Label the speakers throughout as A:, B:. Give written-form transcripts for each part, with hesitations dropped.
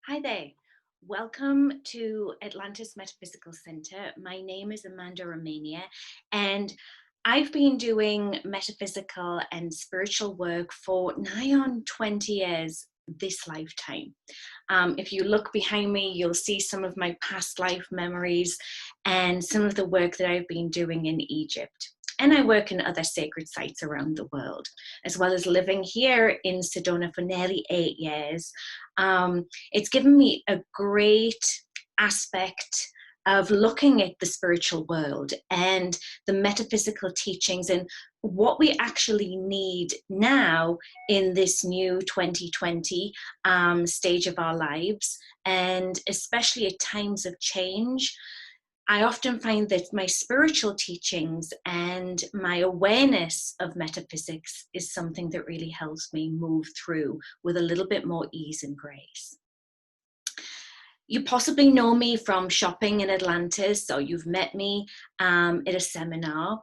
A: Hi there. Welcome to Atlantis Metaphysical Center. My name is Amanda Romania, and I've been doing metaphysical and spiritual work for nigh on 20 years this lifetime. If you look behind me, you'll see some of my past life memories and some of the work that I've been doing in Egypt. And I work in other sacred sites around the world, as well as living here in Sedona for nearly 8 years. It's given me a great aspect of looking at the spiritual world and the metaphysical teachings and what we actually need now in this new 2020 stage of our lives, and especially at times of change. I often find that my spiritual teachings and my awareness of metaphysics is something that really helps me move through with a little bit more ease and grace. You possibly know me from shopping in Atlantis, or you've met me at a seminar.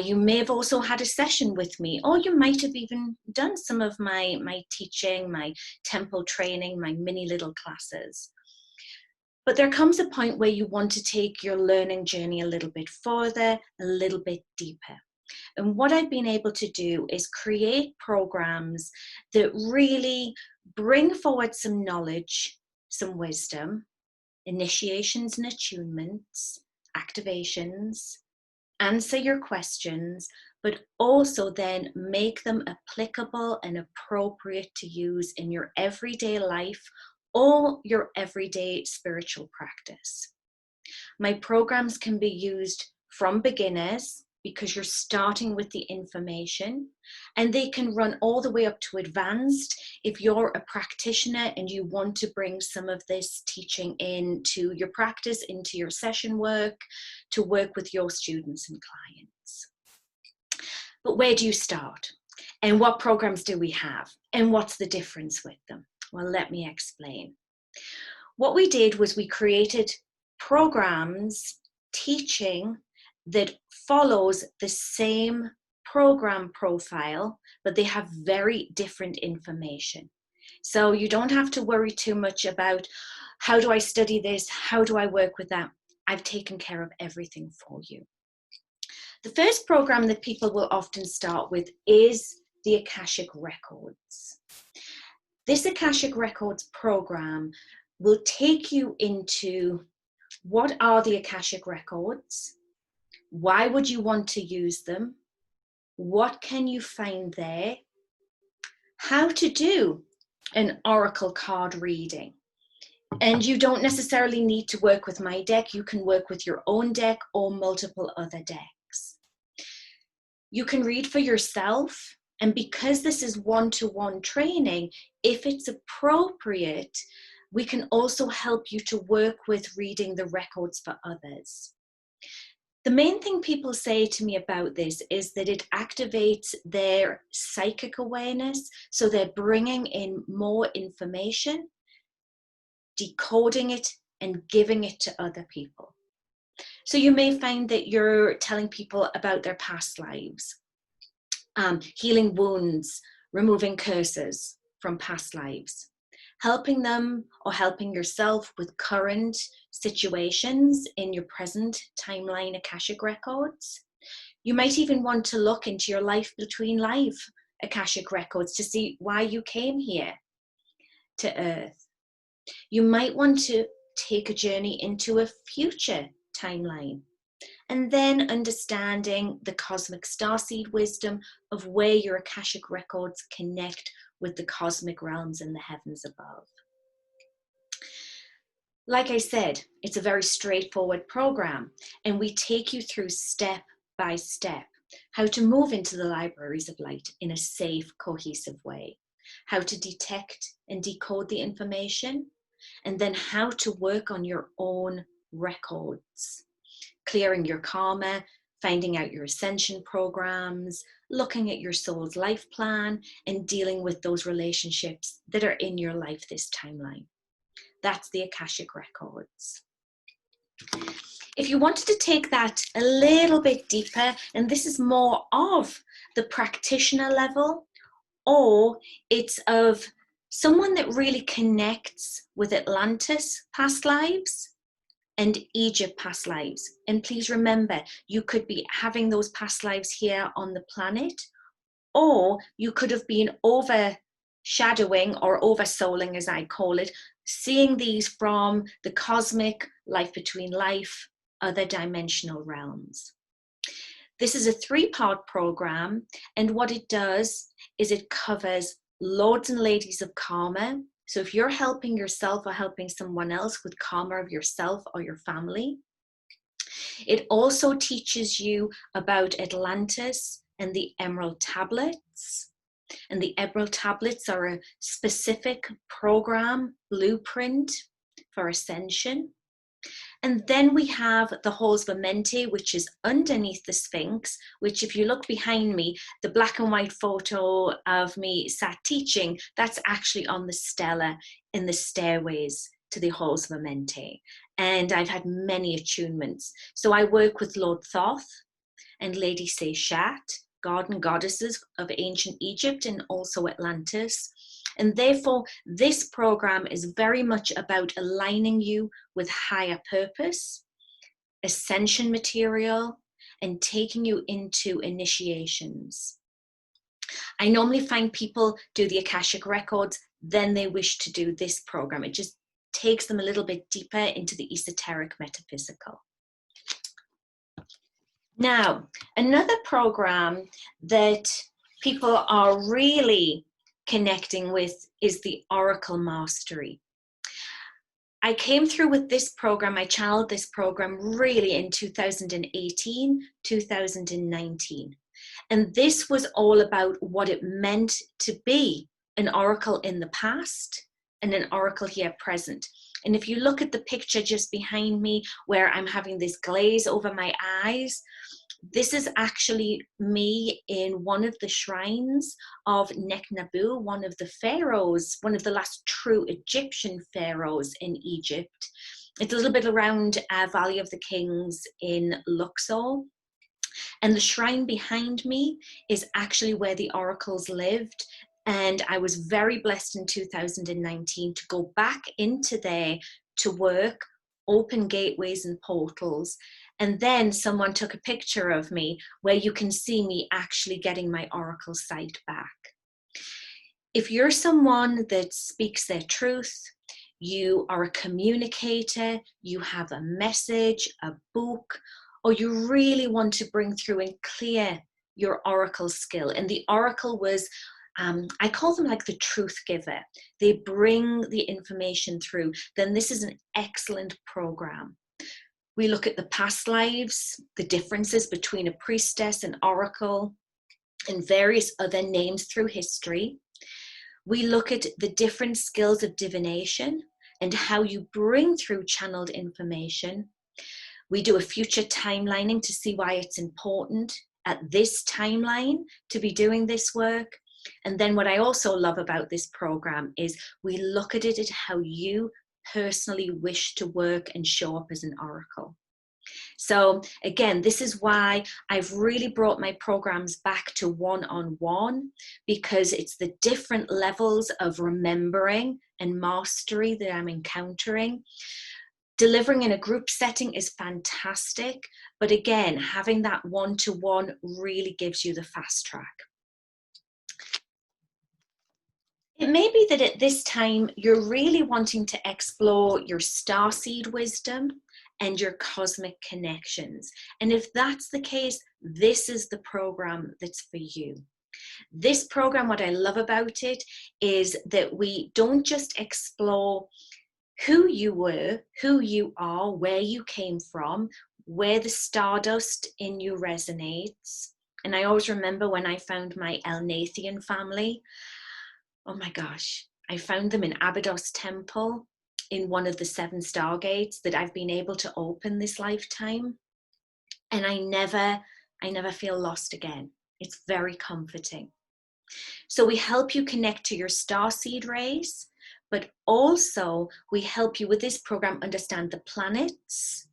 A: You may have also had a session with me, or you might have even done some of my teaching, my temple training, my mini little classes. But there comes a point where you want to take your learning journey a little bit further, a little bit deeper. And what I've been able to do is create programs that really bring forward some knowledge, some wisdom, initiations and attunements, activations, answer your questions, but also then make them applicable and appropriate to use in your everyday life or your everyday spiritual practice. My programs can be used from beginners because you're starting with the information, and they can run all the way up to advanced if you're a practitioner and you want to bring some of this teaching into your practice, into your session work, to work with your students and clients. But where do you start? And what programs do we have? And what's the difference with them? Well, let me explain. What we did was we created programs teaching that follows the same program profile, but they have very different information. So you don't have to worry too much about how do I study this? How do I work with that? I've taken care of everything for you. The first program that people will often start with is the Akashic Records. This Akashic Records program will take you into what are the Akashic Records, why would you want to use them, what can you find there, how to do an oracle card reading. And you don't necessarily need to work with my deck, you can work with your own deck or multiple other decks. You can read for yourself. And because this is one-to-one training, if it's appropriate, we can also help you to work with reading the records for others. The main thing people say to me about this is that it activates their psychic awareness. So they're bringing in more information, decoding it, and giving it to other people. So you may find that you're telling people about their past lives. Healing wounds, removing curses from past lives, helping them or helping yourself with current situations in your present timeline Akashic Records. You might even want to look into your life between life Akashic Records to see why you came here to Earth. You might want to take a journey into a future timeline, and then understanding the cosmic starseed wisdom of where your Akashic Records connect with the cosmic realms and the heavens above. Like I said, it's a very straightforward program, and we take you through step by step how to move into the libraries of light in a safe, cohesive way, how to detect and decode the information, and then how to work on your own records. Clearing your karma, finding out your ascension programs, looking at your soul's life plan, and dealing with those relationships that are in your life this timeline. That's the Akashic Records. If you wanted to take that a little bit deeper, and this is more of the practitioner level, or it's of someone that really connects with Atlantis past lives and Egypt past lives. And please remember, you could be having those past lives here on the planet, or you could have been overshadowing or oversouling, as I call it, seeing these from the cosmic, life between life, other dimensional realms. This is a 3-part program, and what it does is it covers lords and ladies of karma. So if you're helping yourself or helping someone else with karma of yourself or your family, it also teaches you about Atlantis and the Emerald Tablets. And the Emerald Tablets are a specific program blueprint for ascension. And then we have the Halls of Amenti, which is underneath the Sphinx, which if you look behind me, the black and white photo of me sat teaching, that's actually on the stela in the stairways to the Halls of Amenti. And I've had many attunements. So I work with Lord Thoth and Lady Seichem, god and goddesses of ancient Egypt and also Atlantis. And therefore, this program is very much about aligning you with higher purpose, ascension material, and taking you into initiations. I normally find people do the Akashic Records, then they wish to do this program. It just takes them a little bit deeper into the esoteric metaphysical. Now, another program that people are really connecting with is the Oracle Mastery. I came through with this program, I channeled this program really in 2018, 2019. And this was all about what it meant to be an oracle in the past and an oracle here present. And if you look at the picture just behind me where I'm having this glaze over my eyes, this is actually me in one of the shrines of Nekh-Nabu, one of the pharaohs, one of the last true Egyptian pharaohs in Egypt. It's a little bit around Valley of the Kings in Luxor. And the shrine behind me is actually where the oracles lived. And I was very blessed in 2019 to go back into there to work, open gateways and portals. And then someone took a picture of me where you can see me actually getting my oracle sight back. If you're someone that speaks their truth, you are a communicator, you have a message, a book, or you really want to bring through and clear your oracle skill. And the oracle was, I call them like the truth giver. They bring the information through. Then this is an excellent program. We look at the past lives, the differences between a priestess and oracle, and various other names through history. We look at the different skills of divination and how you bring through channeled information. We do a future timelining to see why it's important at this timeline to be doing this work. And then what I also love about this program is we look at it at how you personally wish to work and show up as an oracle. So again, this is why I've really brought my programs back to one-on-one, because it's the different levels of remembering and mastery that I'm encountering. Delivering in a group setting is fantastic, but again, having that one-to-one really gives you the fast track. It may be that at this time, you're really wanting to explore your starseed wisdom and your cosmic connections. And if that's the case, this is the program that's for you. This program, what I love about it is that we don't just explore who you were, who you are, where you came from, where the stardust in you resonates. And I always remember when I found my Elnathian family, oh my gosh, I found them in Abydos Temple in one of the 7 stargates that I've been able to open this lifetime. And I never feel lost again. It's very comforting. So we help you connect to your starseed race, but also we help you with this program understand the planets,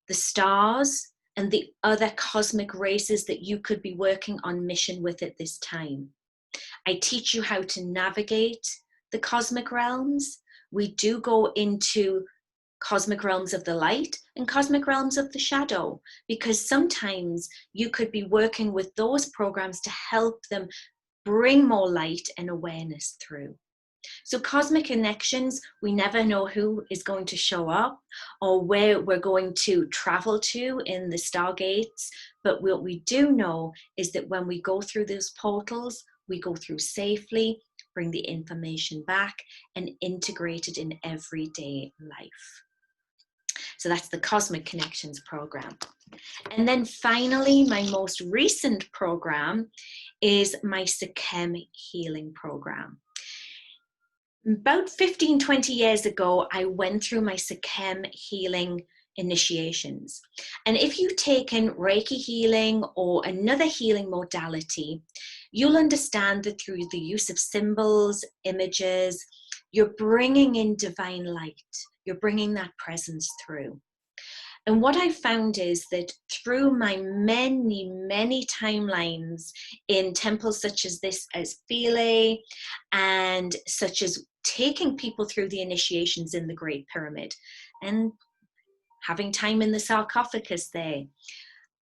A: the stars, and the other cosmic races that you could be working on mission with at this time. I teach you how to navigate the cosmic realms. We do go into cosmic realms of the light and cosmic realms of the shadow, because sometimes you could be working with those programs to help them bring more light and awareness through. So cosmic connections, we never know who is going to show up or where we're going to travel to in the stargates. But what we do know is that when we go through those portals, we go through safely, bring the information back, and integrate it in everyday life. So that's the Cosmic Connections program. And then finally, my most recent program is my Seichem healing program. About 15, 20 years ago, I went through my Seichem healing initiations. And if you've taken Reiki healing or another healing modality, you'll understand that through the use of symbols, images, you're bringing in divine light. You're bringing that presence through. And what I found is that through my many, many timelines in temples such as this, as Philae, and such as taking people through the initiations in the Great Pyramid and having time in the sarcophagus there,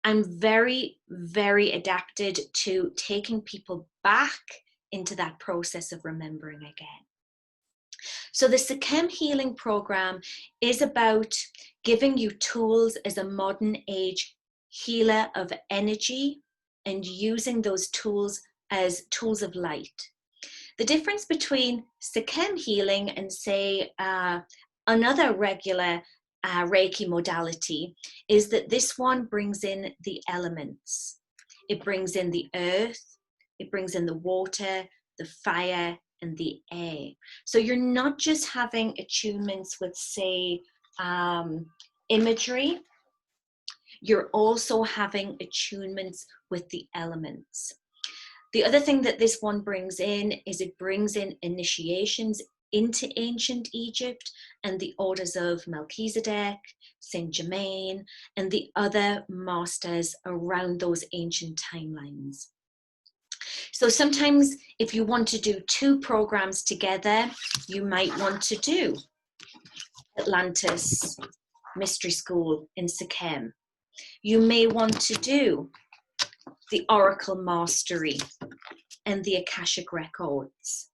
A: I'm very, very adapted to taking people back into that process of remembering again. So the Seichem healing program is about giving you tools as a modern age healer of energy and using those tools as tools of light. The difference between Seichem healing and, say, another regular Reiki modality is that this one brings in the elements. It brings in the earth, it brings in the water, the fire, and the air. So you're not just having attunements with, say, imagery, you're also having attunements with the elements. The other thing that this one brings in is it brings in initiations into ancient Egypt and the orders of Melchizedek, Saint Germain, and the other masters around those ancient timelines. So sometimes if you want to do two programs together, you might want to do Atlantis Mystery School in Seichem. You may want to do the Oracle Mastery and the Akashic Records.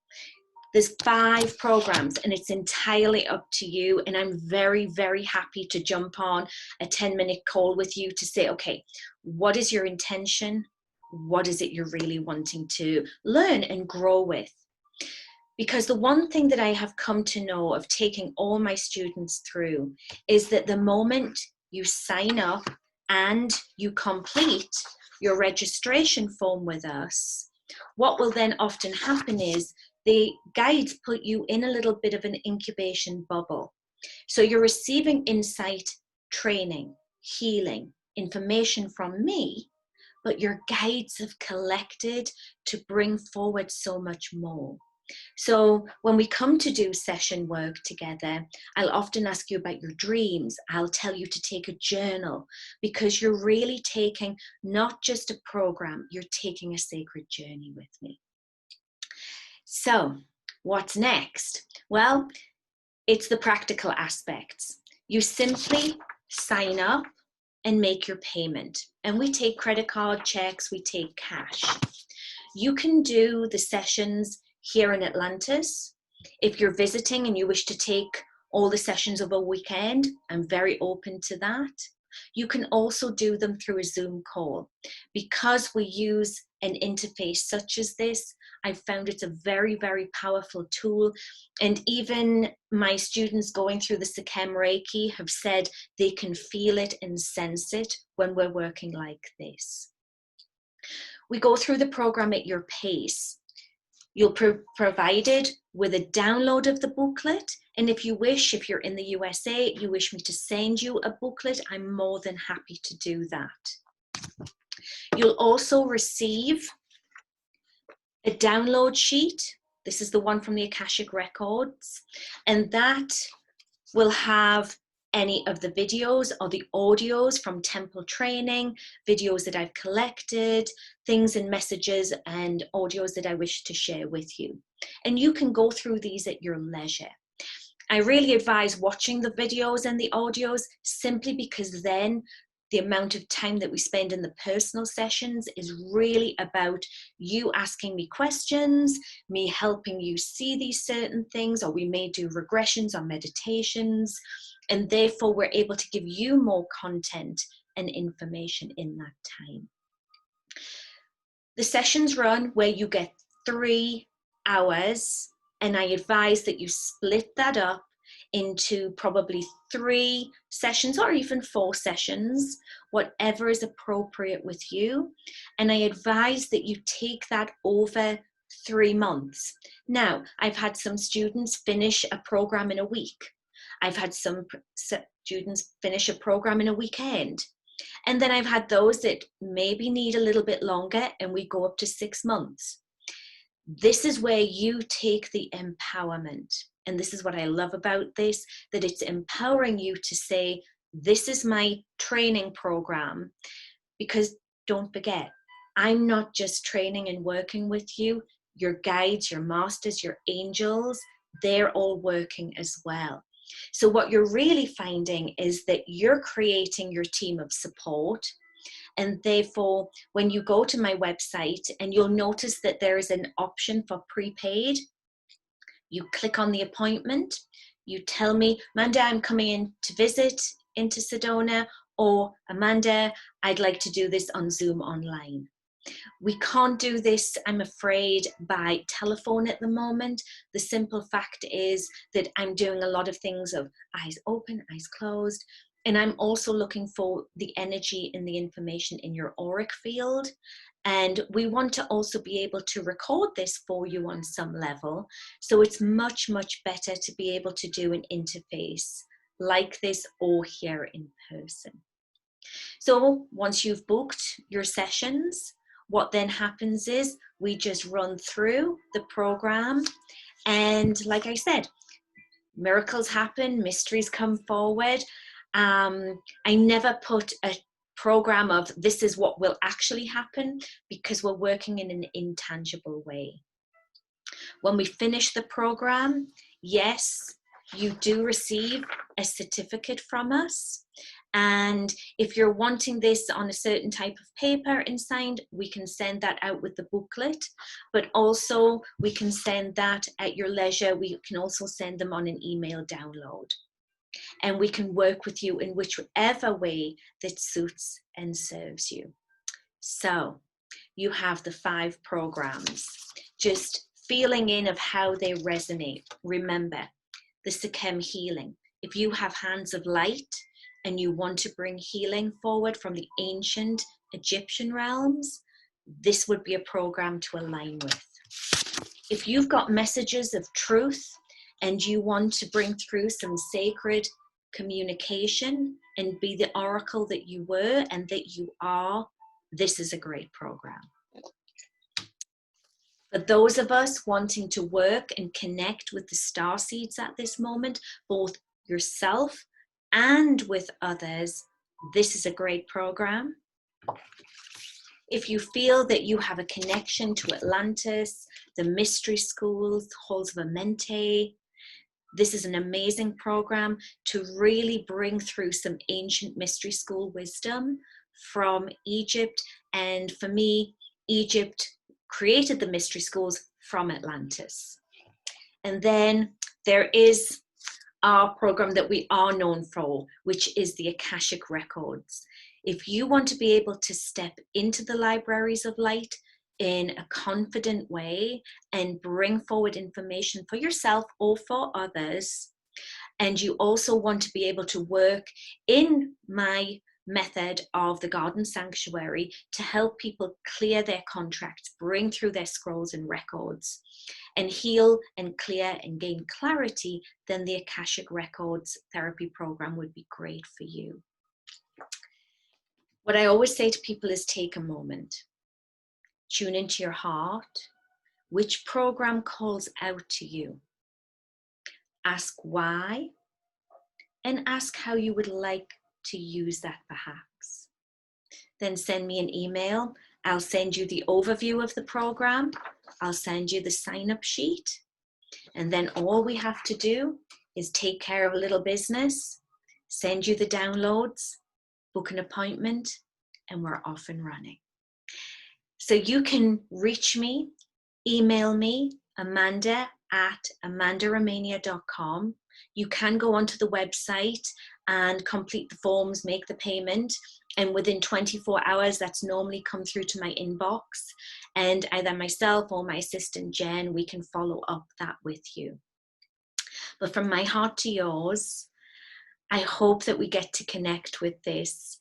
A: There's 5 programs and it's entirely up to you. And I'm very, very happy to jump on a 10-minute call with you to say, okay, what is your intention? What is it you're really wanting to learn and grow with? Because the one thing that I have come to know of taking all my students through is that the moment you sign up and you complete your registration form with us, what will then often happen is the guides put you in a little bit of an incubation bubble. So you're receiving insight, training, healing, information from me, but your guides have collected to bring forward so much more. So when we come to do session work together, I'll often ask you about your dreams. I'll tell you to take a journal, because you're really taking not just a program, you're taking a sacred journey with me. So what's next? Well, it's the practical aspects. You simply sign up and make your payment. And we take credit card, checks, we take cash. You can do the sessions here in Atlantis. If you're visiting and you wish to take all the sessions over a weekend, I'm very open to that. You can also do them through a Zoom call. Because we use an interface such as this, I've found it's a very, very powerful tool. And even my students going through the Seichem Reiki have said they can feel it and sense it when we're working like this. We go through the program at your pace. You'll be provided with a download of the booklet. And if you wish, if you're in the USA, you wish me to send you a booklet, I'm more than happy to do that. You'll also receive a download sheet. This is the one from the Akashic Records. And that will have any of the videos or the audios from temple training, videos that I've collected, things and messages and audios that I wish to share with you. And you can go through these at your leisure. I really advise watching the videos and the audios simply because then the amount of time that we spend in the personal sessions is really about you asking me questions, me helping you see these certain things, or we may do regressions or meditations, and therefore we're able to give you more content and information in that time. The sessions run where you get 3 hours, and I advise that you split that up into probably 3 sessions or even 4 sessions, whatever is appropriate with you. And I advise that you take that over 3 months. Now, I've had some students finish a program in a week. I've had some students finish a program in a weekend. And then I've had those that maybe need a little bit longer, and we go up to 6 months. This is where you take the empowerment. And this is what I love about this, that it's empowering you to say, this is my training program. Because don't forget, I'm not just training and working with you. Your guides, your masters, your angels, they're all working as well. So what you're really finding is that you're creating your team of support. And therefore, when you go to my website, and you'll notice that there is an option for prepaid, you click on the appointment, you tell me, Amanda, I'm coming in to visit into Sedona, or Amanda, I'd like to do this on Zoom online. We can't do this, I'm afraid, by telephone at the moment. The simple fact is that I'm doing a lot of things of eyes open, eyes closed, and I'm also looking for the energy and the information in your auric field. And we want to also be able to record this for you on some level. So it's much, much better to be able to do an interface like this or here in person. So once you've booked your sessions, what then happens is we just run through the program. And like I said, miracles happen, mysteries come forward. I never put a program of this is what will actually happen, because we're working in an intangible way. When we finish the program, yes, you do receive a certificate from us. And if you're wanting this on a certain type of paper and signed, we can send that out with the booklet, but also we can send that at your leisure. We can also send them on an email download. And we can work with you in whichever way that suits and serves you. So you have the 5 programs, just feeling in of how they resonate. Remember, the Seichem healing. If you have hands of light and you want to bring healing forward from the ancient Egyptian realms, this would be a program to align with. If you've got messages of truth and you want to bring through some sacred communication and be the oracle that you were and that you are, this is a great program. For those of us wanting to work and connect with the star seeds at this moment, both yourself and with others, this is a great program. If you feel that you have a connection to Atlantis, the mystery schools, halls of Amenti, this is an amazing program to really bring through some ancient mystery school wisdom from Egypt. And for me, Egypt created the mystery schools from Atlantis. And then there is our program that we are known for, which is the Akashic Records. If you want to be able to step into the libraries of light in a confident way and bring forward information for yourself or for others, and you also want to be able to work in my method of the Garden Sanctuary to help people clear their contracts, bring through their scrolls and records, and heal and clear and gain clarity, then the Akashic Records therapy program would be great for you. What I always say to people is take a moment, tune into your heart. Which program calls out to you? Ask why and ask how you would like to use that perhaps. Then send me an email. I'll send you the overview of the program. I'll send you the sign-up sheet. And then all we have to do is take care of a little business, send you the downloads, book an appointment, and we're off and running. So you can reach me, email me, amanda@amandaromania.com. You can go onto the website and complete the forms, make the payment, and within 24 hours, that's normally come through to my inbox, and either myself or my assistant Jen, we can follow up that with you. But from my heart to yours, I hope that we get to connect with this.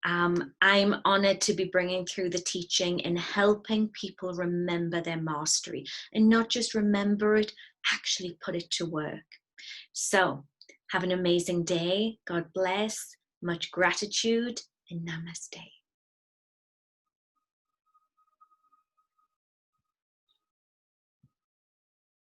A: I'm honored to be bringing through the teaching and helping people remember their mastery, and not just remember it, actually put it to work. So have an amazing day. God bless, much gratitude, and namaste.